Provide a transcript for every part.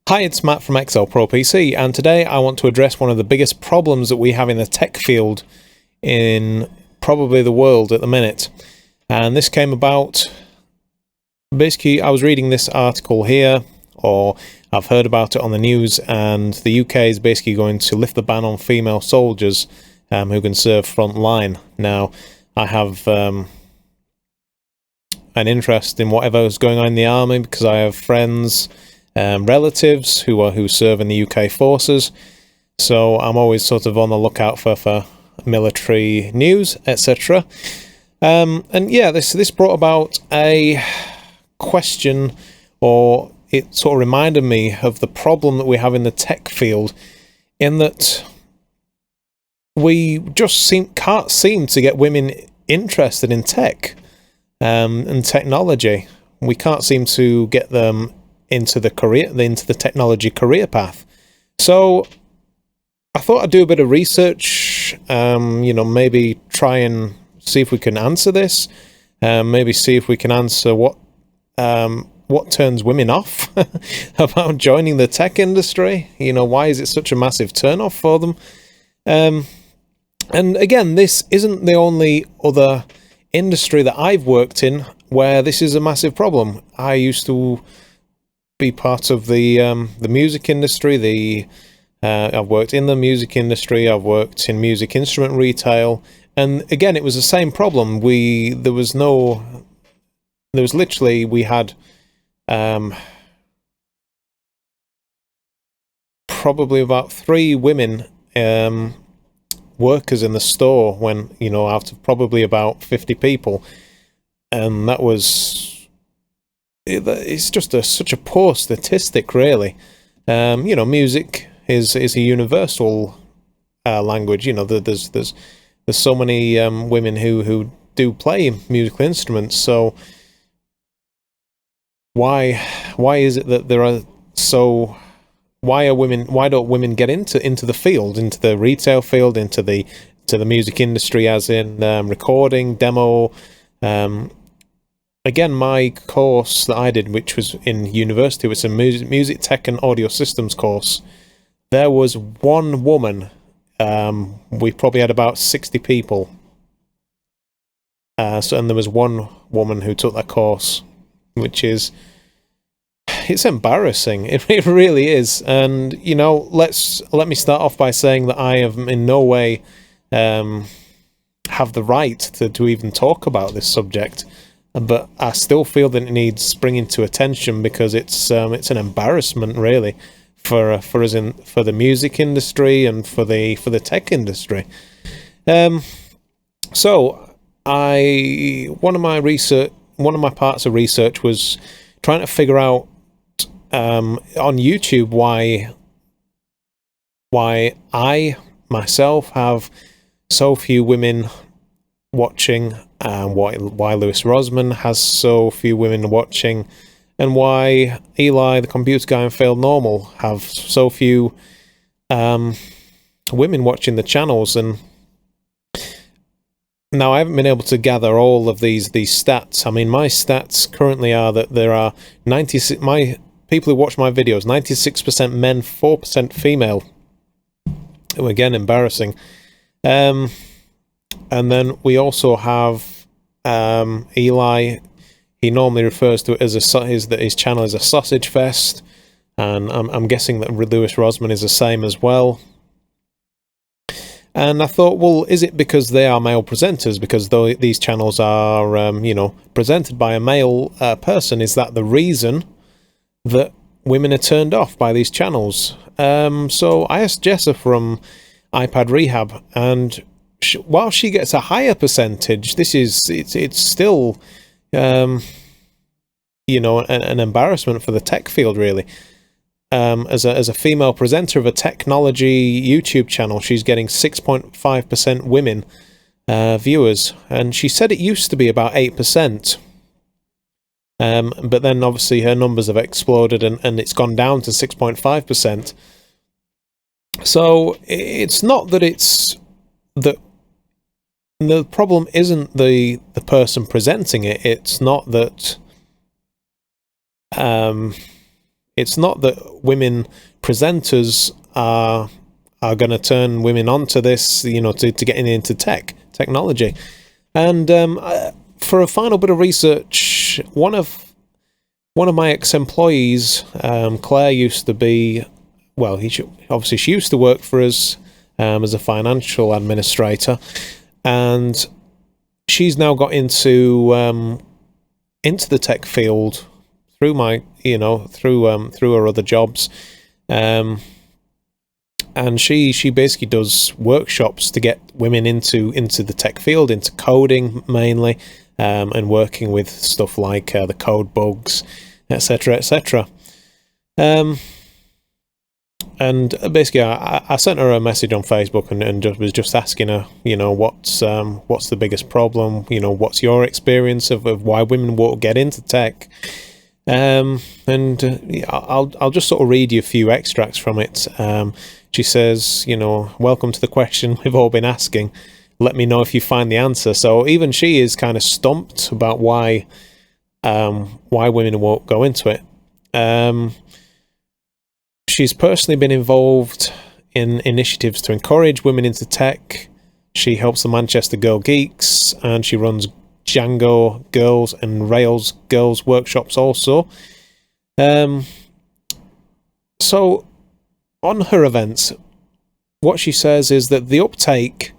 Hi, it's Matt from Excel Pro PC, and today I want to address one of the biggest problems that we have in the tech field in probably the world at the minute. And this came about, basically, I was reading this article here, or I've heard about it on the news, and the UK is basically going to lift the ban on female soldiers who can serve front line. Now, I have an interest in whatever is going on in the army because I have friends, relatives who serve in the UK forces, so I'm always sort of on the lookout for military news, etc. And yeah, this brought about a question, or it sort of reminded me of the problem that we have in the tech field, in that we just can't seem to get women interested in tech and technology. We can't seem to get them into the technology career path. So I thought I'd do a bit of research, maybe try and see if we can answer this, maybe see if we can answer what turns women off about joining the tech industry. Why is it such a massive turn-off for them? And again, this isn't the only other industry that I've worked in where this is a massive problem. I used to be part of the music industry. I've worked in the music industry. I've worked in music instrument retail, and again, it was the same problem. We had probably about 3 women workers in the store when out of probably about 50 people, and that was. It's just such a poor statistic, really. Music is a universal language. There's so many women who do play musical instruments. So why is it that there are so? Why don't women get into the field, into the retail field, into the music industry, as in recording, demo? Again, my course that I did, which was in university, was a music tech and audio systems course. There was one woman. We probably had about 60 people. And there was one woman who took that course, which it's embarrassing. It really is. And let me start off by saying that I have in no way have the right to even talk about this subject. But I still feel that it needs bringing to attention because it's an embarrassment, really, for us for the music industry and for the tech industry. So one of my parts of research was trying to figure out on YouTube why I myself have so few women watching, why Lewis Rosman has so few women watching, and why Eli, the computer guy, and Failed Normal have so few women watching the channels. And now I haven't been able to gather all of these stats. I mean, my stats currently are that there are 96. My people who watch my videos, 96% men, 4% female. Again, embarrassing. And then we also have Eli. He normally refers to it as his channel is a sausage fest, and I'm guessing that Lewis Rosman is the same as well. And I thought, well, is it because they are male presenters? Because though these channels are presented by a male person, is that the reason that women are turned off by these channels? So I asked Jessa from iPad Rehab, and while she gets a higher percentage, it's still an embarrassment for the tech field, really. As a female presenter of a technology YouTube channel, she's getting 6.5% women viewers, and she said it used to be about 8%. But then obviously her numbers have exploded and it's gone down to 6.5%. So it's not that the problem isn't the person presenting it. It's not that it's not that women presenters are going to turn women onto this, you know, to getting into technology. And for a final bit of research, one of my ex-employees, Claire, used to be, well, obviously she used to work for us as a financial administrator, and she's now got into the tech field through through her other jobs, and she basically does workshops to get women into the tech field, into coding mainly, and working with stuff like the code bugs, etc., etc. And basically, I sent her a message on Facebook and was just asking her, you know, what's the biggest problem? You know, what's your experience of why women won't get into tech? I'll just sort of read you a few extracts from it. She says, you know, welcome to the question we've all been asking. Let me know if you find the answer. So even she is kind of stumped about why women won't go into it. She's personally been involved in initiatives to encourage women into tech. She helps the Manchester Girl Geeks, and she runs Django Girls and Rails Girls workshops also. So on her events, what she says is that the uptake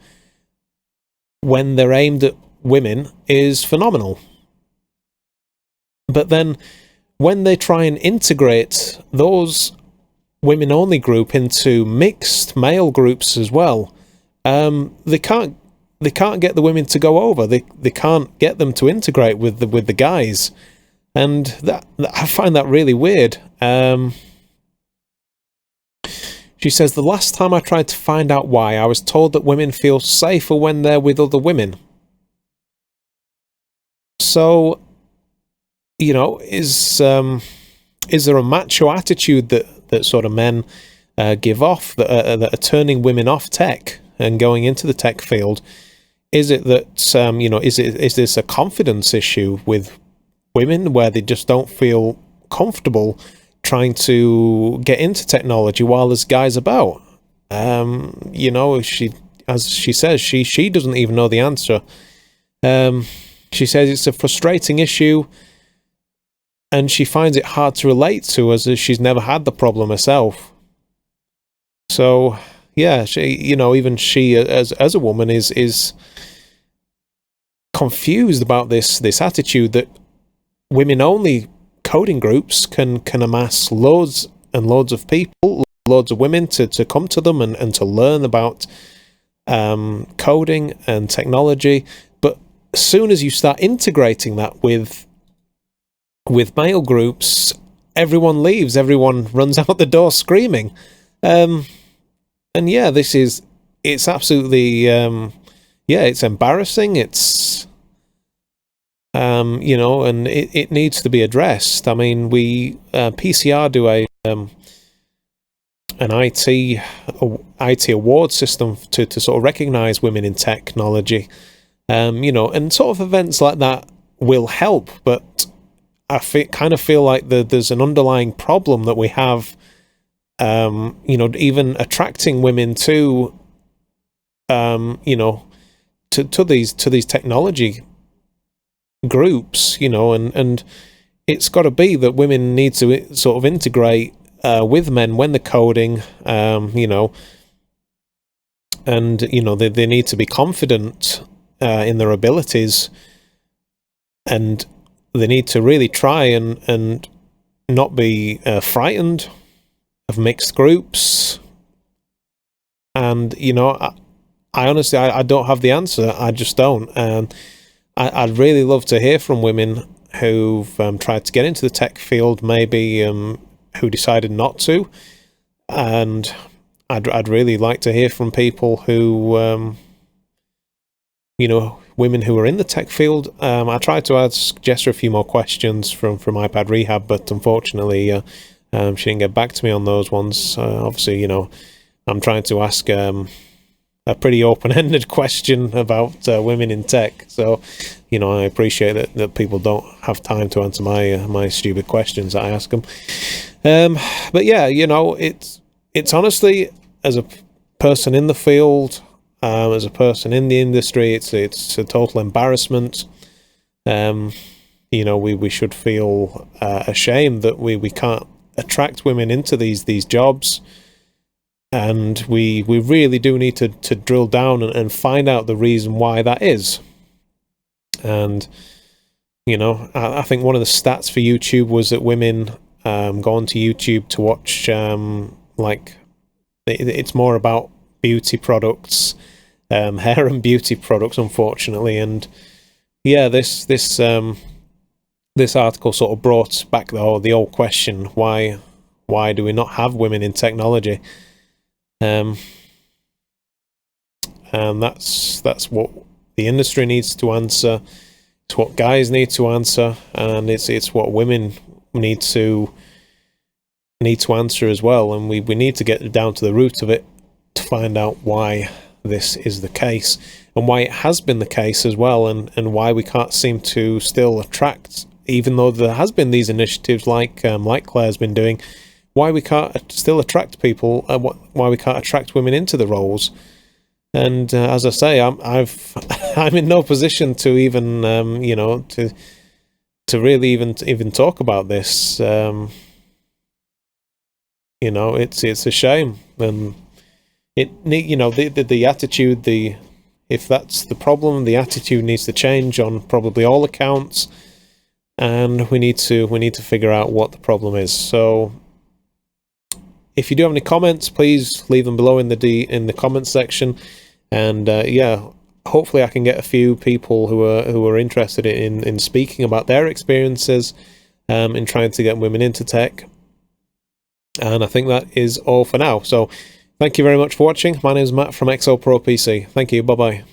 when they're aimed at women is phenomenal. But then when they try and integrate those women-only group into mixed male groups as well, they can't get the women to go over. They can't get them to integrate with the guys, and that I find that really weird. She says, the last time I tried to find out why, I was told that women feel safer when they're with other women. So, you know, is there a macho attitude that sort of men give off that are turning women off tech and going into the tech field? Is it that is this a confidence issue with women where they just don't feel comfortable trying to get into technology while there's guys about? As she says, she doesn't even know the answer. She says it's a frustrating issue, and she finds it hard to relate to, as she's never had the problem herself. So yeah, even she as a woman is confused about this attitude that women only coding groups can amass loads and loads of people, loads of women to come to them and to learn about coding and technology. But as soon as you start integrating that with male groups, everyone leaves, everyone runs out the door screaming. And yeah, it's absolutely, it's embarrassing. It's, and it needs to be addressed. I mean, PCR do an IT award system to sort of recognize women in technology, and sort of events like that will help, but I kind of feel like there's an underlying problem that we have, even attracting women to these technology groups, and it's got to be that women need to sort of integrate with men when they're coding, and they need to be confident in their abilities, and they need to really try and not be frightened of mixed groups. And I honestly I don't have the answer. I just don't. And I'd really love to hear from women who've tried to get into the tech field, maybe who decided not to. And I'd really like to hear from people who women who are in the tech field. I tried to ask Jessa a few more questions from iPad Rehab, but unfortunately she didn't get back to me on those ones. Obviously, I'm trying to ask a pretty open-ended question about women in tech. So, I appreciate that people don't have time to answer my stupid questions that I ask them. But yeah, you know, it's honestly, as a person in the field, as a person in the industry, it's a total embarrassment. You know, we should feel ashamed that we can't attract women into these jobs, and we really do need to drill down and find out the reason why that is. And you know, I think one of the stats for YouTube was that women go onto YouTube to watch like it's more about beauty products, hair and beauty products, unfortunately. And yeah, this article sort of brought back the old question: why do we not have women in technology? And that's what the industry needs to answer. It's what guys need to answer, and it's what women need to answer as well. And we need to get down to the root of it to find out why this is the case, and why it has been the case as well, and why we can't seem to still attract, even though there has been these initiatives like Claire's been doing, why we can't still attract people, why we can't attract women into the roles. And as I say, I'm in no position to even you know, to really even talk about this. You know, it's a shame, and you know, the attitude, if that's the problem, the attitude needs to change on probably all accounts, and we need to figure out what the problem is. So if you do have any comments, please leave them below in the comments section. And yeah, hopefully I can get a few people who are interested in speaking about their experiences in trying to get women into tech. And I think that is all for now. So thank you very much for watching. My name is Matt from XO Pro PC. Thank you. Bye bye.